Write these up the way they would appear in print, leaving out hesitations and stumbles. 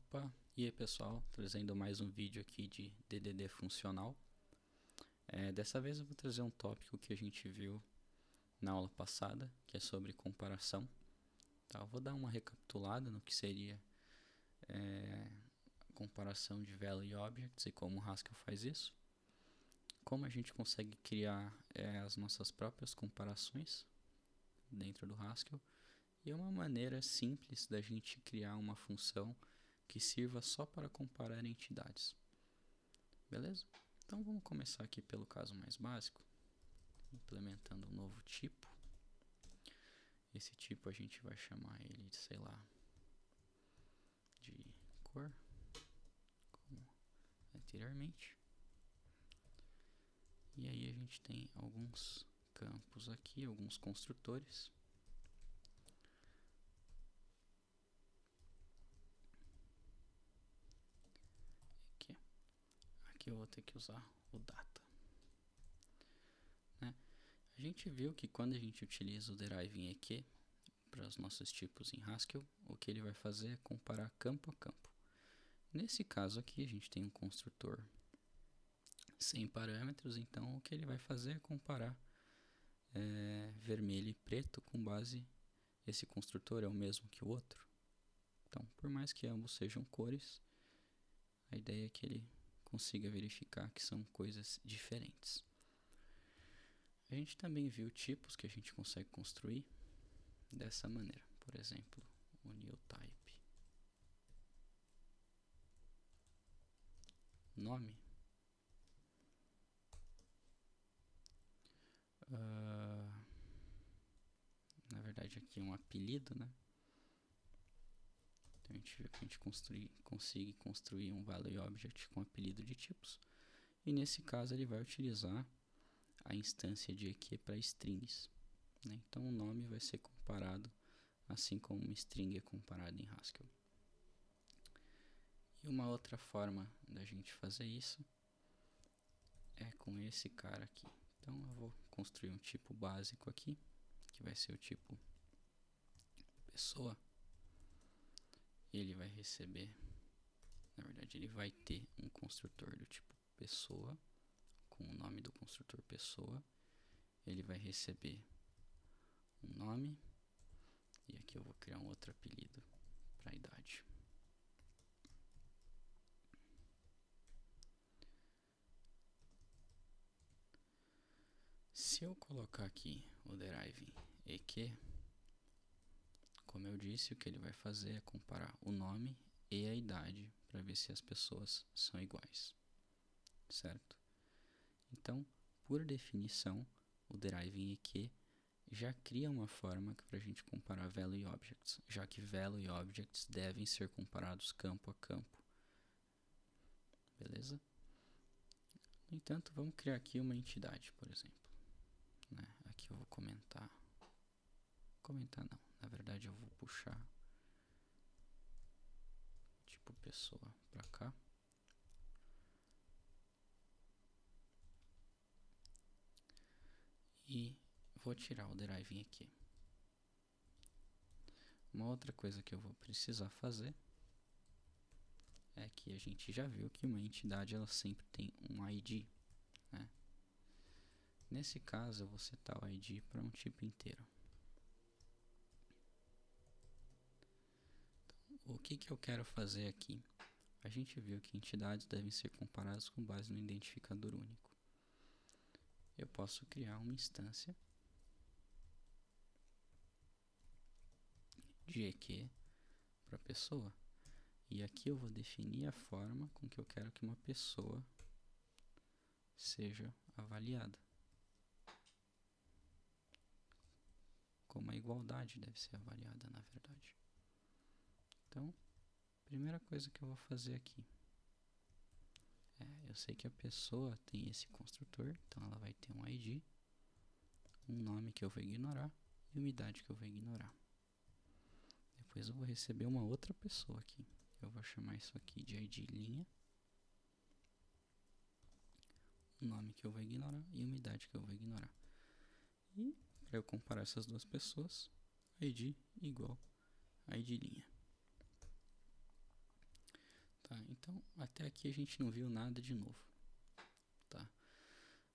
Opa, e aí pessoal, trazendo mais um vídeo aqui de DDD funcional. Dessa vez eu vou trazer um tópico que a gente viu na aula passada, que é sobre comparação. Tá, eu vou dar uma recapitulada no que seria comparação de Value Objects e como o Haskell faz isso. Como a gente consegue criar as nossas próprias comparações dentro do Haskell. E uma maneira simples da gente criar uma função que sirva só para comparar entidades. Beleza? Então vamos começar aqui pelo caso mais básico, implementando um novo tipo. Esse tipo a gente vai chamar ele de, sei lá, de cor, como anteriormente. E aí a gente tem alguns campos aqui, alguns construtores. Aqui eu vou ter que usar o data. A gente viu que quando a gente utiliza o deriving EQ para os nossos tipos em Haskell, o que ele vai fazer é comparar campo a campo. Nesse caso aqui, a gente tem um construtor sem parâmetros, então o que ele vai fazer é comparar vermelho e preto com base esse construtor é o mesmo que o outro. Então, por mais que ambos sejam cores, a ideia é que ele consiga verificar que são coisas diferentes. A gente também viu tipos que a gente consegue construir dessa maneira. Por exemplo, o new type. Nome. Na verdade aqui é um apelido, né? Então a gente viu que a gente consegue construir um value object com apelido de tipos. E nesse caso ele vai utilizar a instância de EQ para strings. Né? Então o nome vai ser comparado assim como uma string é comparada em Haskell. E uma outra forma da gente fazer isso é com esse cara aqui. Então eu vou construir um tipo básico aqui, que vai ser o tipo pessoa. Ele vai receber, na verdade ele vai ter um construtor do tipo pessoa, com o nome do construtor pessoa. Ele vai receber um nome, e aqui eu vou criar um outro apelido para a idade. Se eu colocar aqui o deriving EQ, como eu disse, o que ele vai fazer é comparar o nome e a idade para ver se as pessoas são iguais, certo? Então, por definição, o deriving EQ já cria uma forma para a gente comparar value objects, já que value objects devem ser comparados campo a campo. Beleza? No entanto, vamos criar aqui uma entidade, por exemplo. Aqui eu vou comentar não, na verdade eu vou puxar tipo pessoa para cá. E vou tirar o deriving aqui. Uma outra coisa que eu vou precisar fazer é que a gente já viu que uma entidade ela sempre tem um ID, né? Nesse caso eu vou setar o ID para um tipo inteiro. Então, o que eu quero fazer aqui? A gente viu que entidades devem ser comparadas com base no identificador único. Eu posso criar uma instância de EQ para pessoa. E aqui eu vou definir a forma com que eu quero que uma pessoa seja avaliada. Como a igualdade deve ser avaliada, na verdade. Então, primeira coisa que eu vou fazer aqui eu sei que a pessoa tem esse construtor, então ela vai ter um ID, um nome que eu vou ignorar e uma idade que eu vou ignorar. Depois eu vou receber uma outra pessoa aqui. Eu vou chamar isso aqui de ID linha, um nome que eu vou ignorar e uma idade que eu vou ignorar. E para eu comparar essas duas pessoas, ID igual a ID linha. Então, até aqui a gente não viu nada de novo, tá?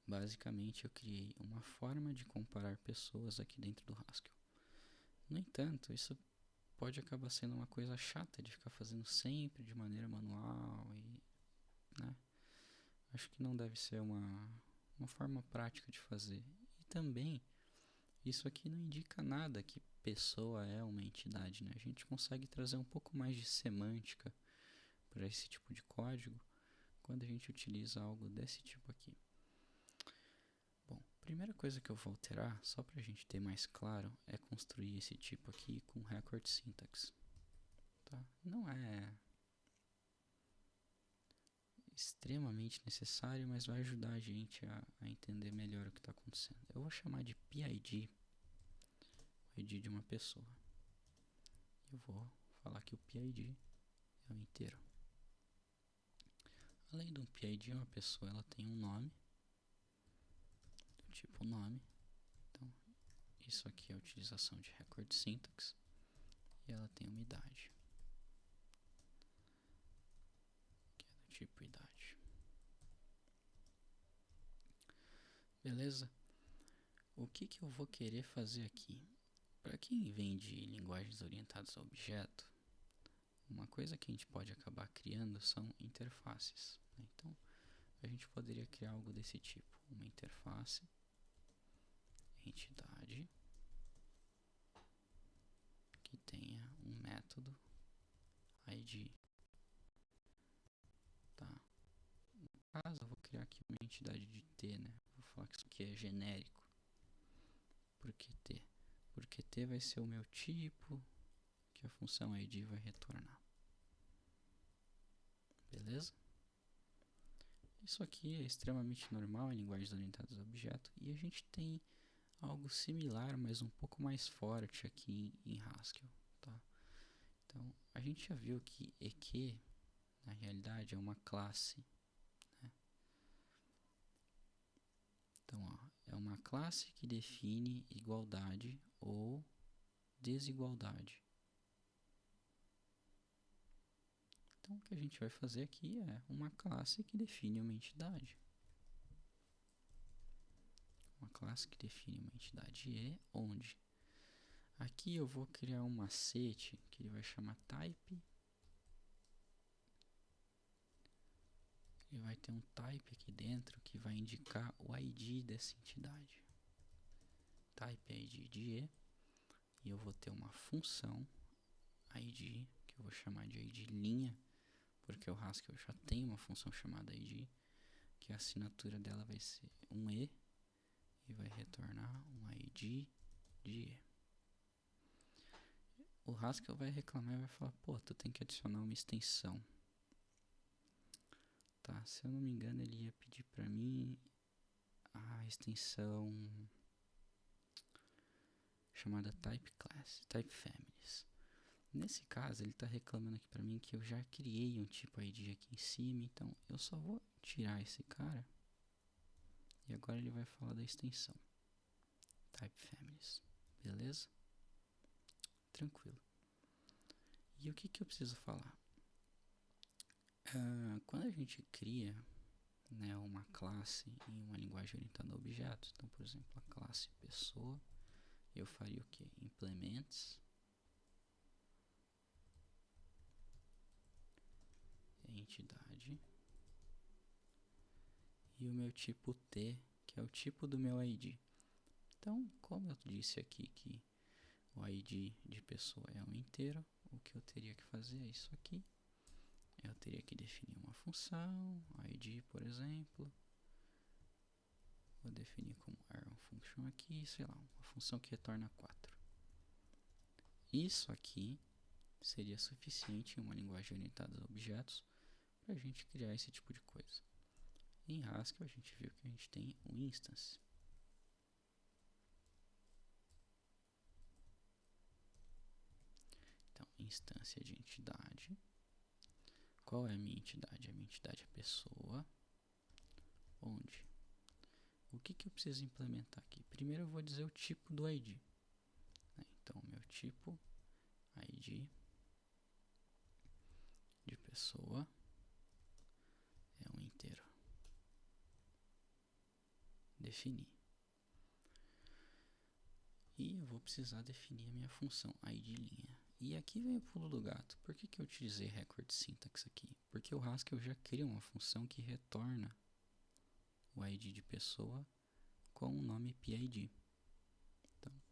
Basicamente, eu criei uma forma de comparar pessoas aqui dentro do Haskell. No entanto, isso pode acabar sendo uma coisa chata de ficar fazendo sempre de maneira manual e, né? Acho que não deve ser uma forma prática de fazer. E também, isso aqui não indica nada que pessoa é uma entidade, né? A gente consegue trazer um pouco mais de semântica para esse tipo de código quando a gente utiliza algo desse tipo aqui. Bom, a primeira coisa que eu vou alterar, só para a gente ter mais claro, é construir esse tipo aqui com record syntax. Tá? Não é extremamente necessário, mas vai ajudar a gente a entender melhor o que está acontecendo. Eu vou chamar de PID, o ID de uma pessoa. Eu vou falar que o PID é um inteiro. Além de um PID, uma pessoa ela tem um nome, do tipo nome. Então, isso aqui é a utilização de record syntax. E ela tem uma idade, que é do tipo idade. Beleza? O que eu vou querer fazer aqui? Para quem vem de linguagens orientadas a objeto, uma coisa que a gente pode acabar criando são interfaces, né? Então, a gente poderia criar algo desse tipo. Uma interface, entidade, que tenha um método ID. Tá? No caso, eu vou criar aqui uma entidade de T, né? Vou falar que isso aqui é genérico. Por que T? Porque T vai ser o meu tipo que a função ID vai retornar. Beleza? Isso aqui é extremamente normal em linguagens orientadas a objeto e a gente tem algo similar, mas um pouco mais forte aqui em Haskell, tá? Então, a gente já viu que EQ, na realidade, é uma classe, né? Então, ó, é uma classe que define igualdade ou desigualdade. Então, o que a gente vai fazer aqui é uma classe que define uma entidade. Uma classe que define uma entidade E, onde aqui eu vou criar um macete que ele vai chamar type. E vai ter um type aqui dentro que vai indicar o ID dessa entidade. Type ID de E. E eu vou ter uma função ID, que eu vou chamar de ID linha, porque o Haskell já tem uma função chamada ID, que a assinatura dela vai ser um E e vai retornar um ID de E. O Haskell vai reclamar e vai falar, pô, tu tem que adicionar uma extensão. Tá, se eu não me engano ele ia pedir pra mim a extensão chamada type class, type families. Nesse caso ele está reclamando aqui pra mim que eu já criei um tipo ID aqui em cima, então eu só vou tirar esse cara e agora ele vai falar da extensão type families, beleza? Tranquilo. E o que eu preciso falar? Quando a gente cria, né, uma classe em uma linguagem orientada a objetos, então por exemplo a classe pessoa, eu faria o que? Implements entidade e o meu tipo T, que é o tipo do meu ID. Então, como eu disse aqui que o ID de pessoa é um inteiro, o que eu teria que fazer é isso aqui. Eu teria que definir uma função, ID, por exemplo. Vou definir como arrow function aqui, sei lá, uma função que retorna 4. Isso aqui seria suficiente em uma linguagem orientada a objetos para a gente criar esse tipo de coisa. Em Haskell a gente viu que a gente tem um instance. Então, instância de entidade. Qual é a minha entidade? A minha entidade é a pessoa. Onde? O que eu preciso implementar aqui? Primeiro eu vou dizer o tipo do ID. Então, meu tipo, ID de pessoa. definir. E eu vou precisar definir a minha função id_linha. E aqui vem o pulo do gato. Por que eu utilizei record syntax aqui? Porque o Haskell já cria uma função que retorna o id de pessoa com o nome PID. Então,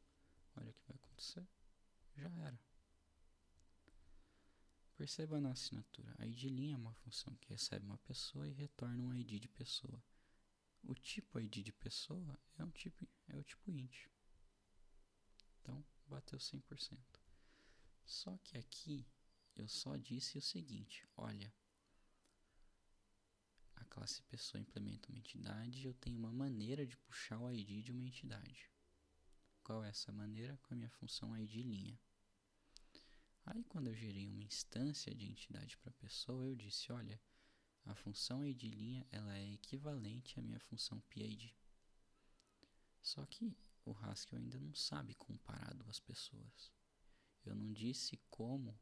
olha o que vai acontecer. Já era. Perceba na assinatura. A id_linha é uma função que recebe uma pessoa e retorna um id de pessoa. O tipo id de pessoa é o tipo int. Então, bateu 100%. Só que aqui eu só disse o seguinte, olha, a classe pessoa implementa uma entidade e eu tenho uma maneira de puxar o id de uma entidade. Qual é essa maneira? Com a minha função id_linha. Aí quando eu gerei uma instância de entidade para pessoa, eu disse, olha, a função id_linha ela é equivalente à minha função PID. Só que o Haskell ainda não sabe comparar duas pessoas. Eu não disse como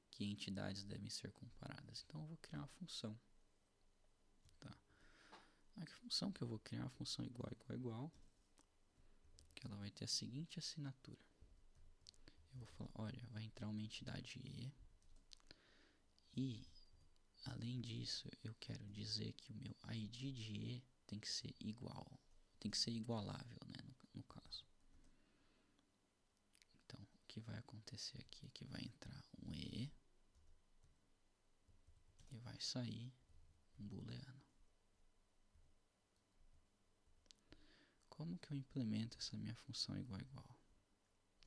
que entidades devem ser comparadas. Então eu vou criar uma função. Tá. A função que eu vou criar é uma função igual, que ela vai ter a seguinte assinatura. Eu vou falar, olha, vai entrar uma entidade E. E, além disso, eu quero dizer que o meu id de E tem que ser igual. Tem que ser igualável, né, no caso. Então, o que vai acontecer aqui é que vai entrar um E e vai sair um booleano. Como que eu implemento essa minha função igual?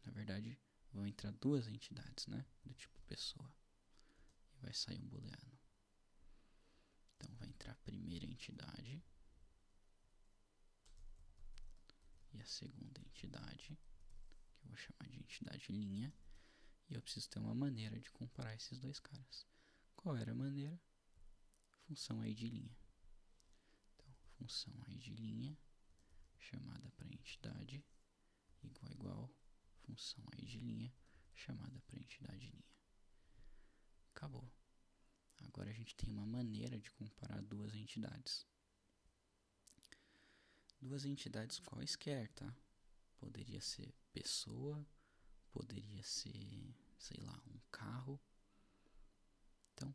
Na verdade, vão entrar duas entidades, né, do tipo pessoa. E vai sair um booleano. Então, vai entrar a primeira entidade e a segunda entidade, que eu vou chamar de entidade linha. E eu preciso ter uma maneira de comparar esses dois caras. Qual era a maneira? Função id_linha. Então, função id_linha chamada para entidade igual, função id_linha chamada para entidade linha. Acabou. Agora a gente tem uma maneira de comparar duas entidades. Duas entidades quaisquer, tá? Poderia ser pessoa, poderia ser, sei lá, um carro. Então,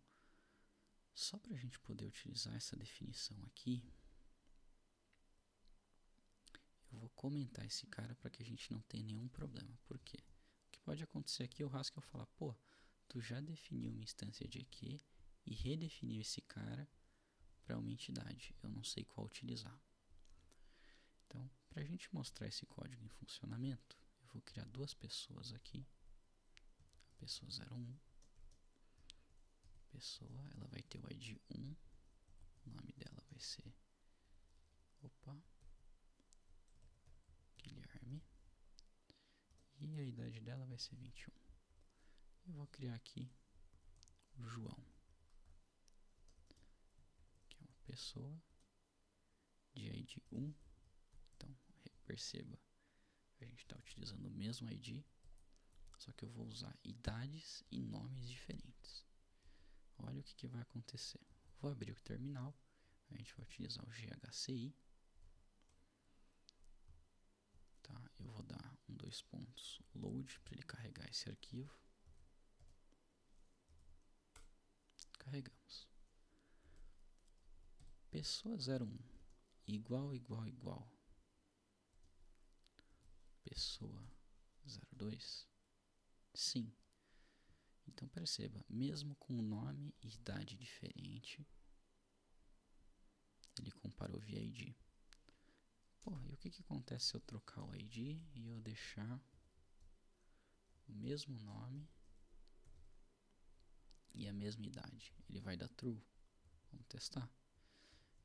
só para a gente poder utilizar essa definição aqui, eu vou comentar esse cara para que a gente não tenha nenhum problema. Por quê? O que pode acontecer aqui é o Haskell falar, pô, tu já definiu uma instância de EQ e redefiniu esse cara para uma entidade. Eu não sei qual utilizar. Então, para a gente mostrar esse código em funcionamento, eu vou criar duas pessoas aqui. A pessoa 01. Pessoa, ela vai ter o id 1. O nome dela vai ser... Guilherme. E a idade dela vai ser 21. Eu vou criar aqui o João, que é uma pessoa de id 1. Então, perceba, a gente está utilizando o mesmo id, só que eu vou usar idades e nomes diferentes. Olha o que vai acontecer. Vou abrir o terminal, a gente vai utilizar o ghci. Tá, eu vou dar dois pontos load para ele carregar esse arquivo. Carregamos. Pessoa 01 igual. Pessoa 02? Sim. Então perceba, mesmo com nome e idade diferente, ele comparou via ID. Pô, e o que acontece se eu trocar o ID e eu deixar o mesmo nome e a mesma idade? Ele vai dar true? Vamos testar.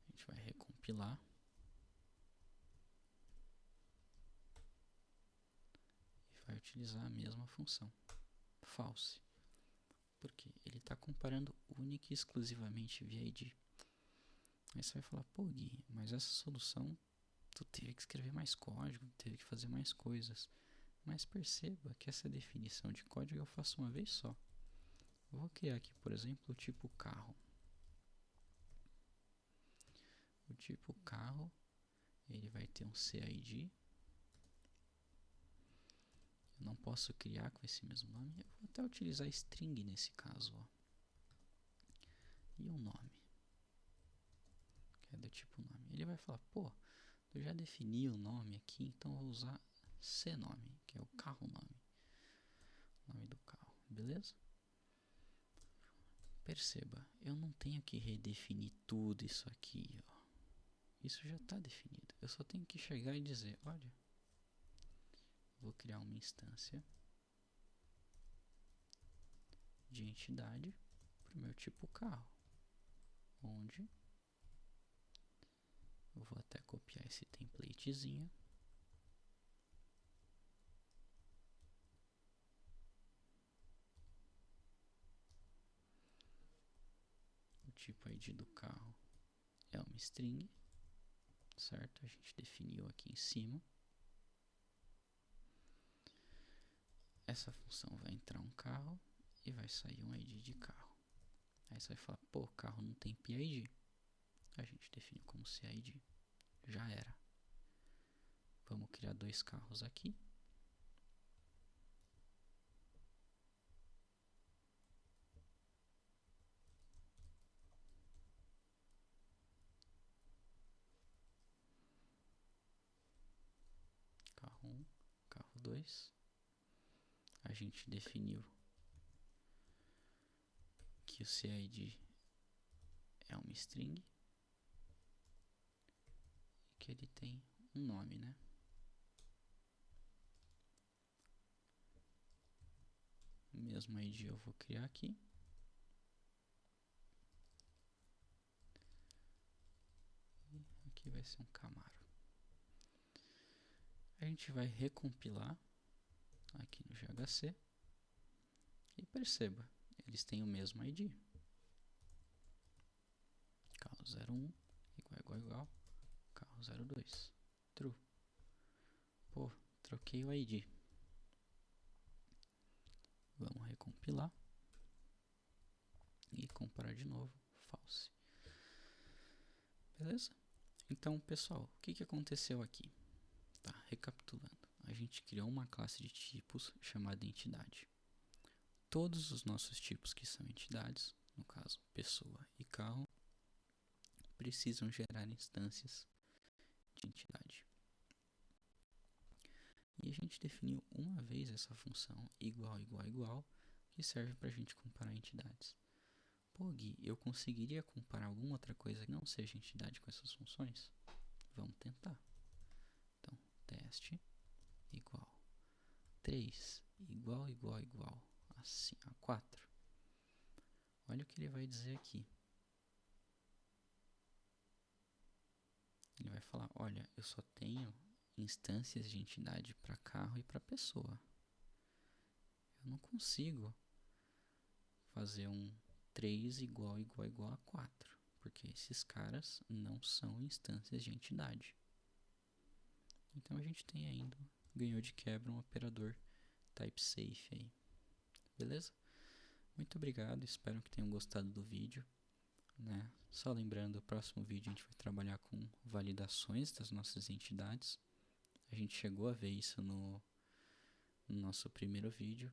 A gente vai recompilar. E vai utilizar a mesma função. False. Porque ele está comparando única e exclusivamente via ID. Aí você vai falar, pô Gui, mas essa solução tu teve que escrever mais código, teve que fazer mais coisas. Mas perceba que essa definição de código eu faço uma vez só. Eu vou criar aqui, por exemplo, o tipo carro. O tipo carro, ele vai ter um CID. Eu não posso criar com esse mesmo nome. Eu vou até utilizar string nesse caso, ó. E um nome, que é do tipo nome. Ele vai falar, pô, eu já defini o nome aqui, então eu vou usar cnome, que é o carro nome. Nome do carro, beleza? Perceba, eu não tenho que redefinir tudo isso aqui, ó. Isso já está definido. Eu só tenho que chegar e dizer, olha, vou criar uma instância de entidade para o meu tipo carro, onde eu vou até copiar esse templatezinho. O tipo ID do carro é uma string, certo? A gente definiu aqui em cima. Essa função vai entrar um carro e vai sair um ID de carro. Aí você vai falar, pô, carro não tem PID. A gente define como CID. Já era. Vamos criar dois carros aqui. Carro 1, carro 2. A gente definiu que o CID é uma string e que ele tem um nome, né? O mesmo ID eu vou criar aqui. E aqui vai ser um Camaro. A gente vai recompilar aqui no GHC e perceba, eles têm o mesmo ID. Carro 01 igual, carro 02, true. Pô, troquei o ID. Vamos recompilar e comparar de novo, false. Beleza? Então, pessoal, o que aconteceu aqui? Tá, recapitulando. A gente criou uma classe de tipos chamada entidade. Todos os nossos tipos que são entidades, no caso pessoa e carro, precisam gerar instâncias de entidade. E a gente definiu uma vez essa função igual, que serve para a gente comparar entidades. Pô, Gui, eu conseguiria comparar alguma outra coisa que não seja entidade com essas funções? Vamos tentar. Então, teste igual 3 igual assim a 4. Olha o que ele vai dizer aqui. Ele vai falar, olha, eu só tenho instâncias de entidade para carro e para pessoa. Eu não consigo fazer um 3 igual a 4, porque esses caras não são instâncias de entidade. Então a gente tem ainda, ganhou de quebra um operador type safe aí. Beleza? Muito obrigado, espero que tenham gostado do vídeo. Né? Só lembrando, o próximo vídeo a gente vai trabalhar com validações das nossas entidades. A gente chegou a ver isso no nosso primeiro vídeo,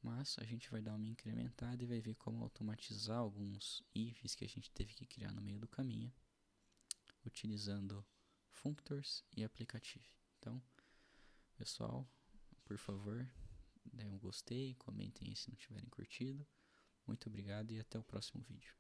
mas a gente vai dar uma incrementada e vai ver como automatizar alguns ifs que a gente teve que criar no meio do caminho, utilizando functors e applicative. Então, pessoal, por favor, dêem um gostei, comentem aí se não tiverem curtido. Muito obrigado e até o próximo vídeo.